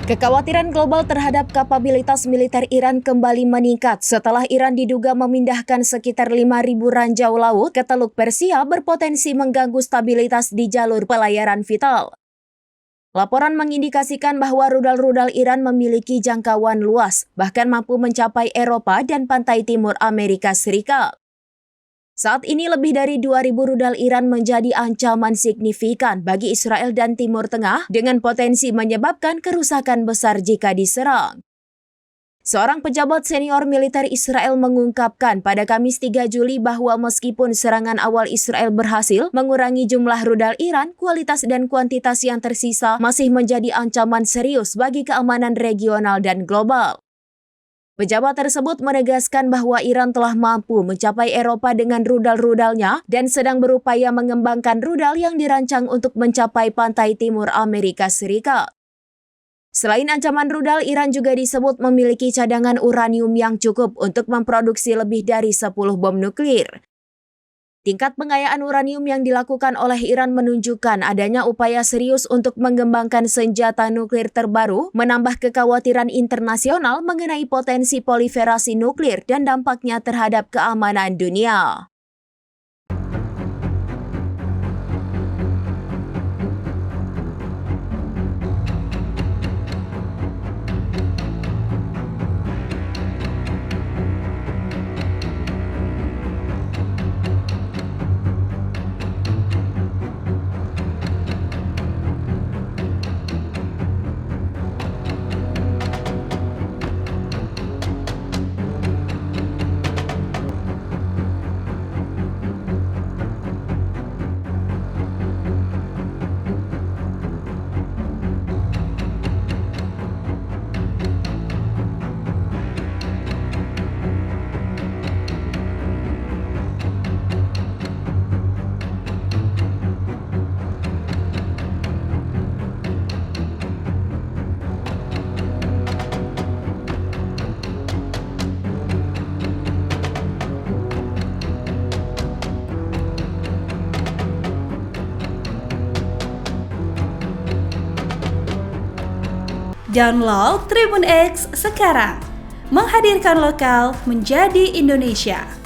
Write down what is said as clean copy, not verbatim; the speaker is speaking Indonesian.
Kekhawatiran global terhadap kapabilitas militer Iran kembali meningkat setelah Iran diduga memindahkan sekitar 5.000 ranjau laut ke Teluk Persia berpotensi mengganggu stabilitas di jalur pelayaran vital. Laporan mengindikasikan bahwa rudal-rudal Iran memiliki jangkauan luas, bahkan mampu mencapai Eropa dan pantai timur Amerika Serikat. Saat ini lebih dari 2.000 rudal Iran menjadi ancaman signifikan bagi Israel dan Timur Tengah dengan potensi menyebabkan kerusakan besar jika diserang. Seorang pejabat senior militer Israel mengungkapkan pada Kamis 3 Juli bahwa meskipun serangan awal Israel berhasil mengurangi jumlah rudal Iran, kualitas dan kuantitas yang tersisa masih menjadi ancaman serius bagi keamanan regional dan global. Pejabat tersebut menegaskan bahwa Iran telah mampu mencapai Eropa dengan rudal-rudalnya dan sedang berupaya mengembangkan rudal yang dirancang untuk mencapai pantai timur Amerika Serikat. Selain ancaman rudal, Iran juga disebut memiliki cadangan uranium yang cukup untuk memproduksi lebih dari 10 bom nuklir. Tingkat pengayaan uranium yang dilakukan oleh Iran menunjukkan adanya upaya serius untuk mengembangkan senjata nuklir terbaru, menambah kekhawatiran internasional mengenai potensi proliferasi nuklir dan dampaknya terhadap keamanan dunia. Download Tribun X sekarang, menghadirkan lokal menjadi Indonesia.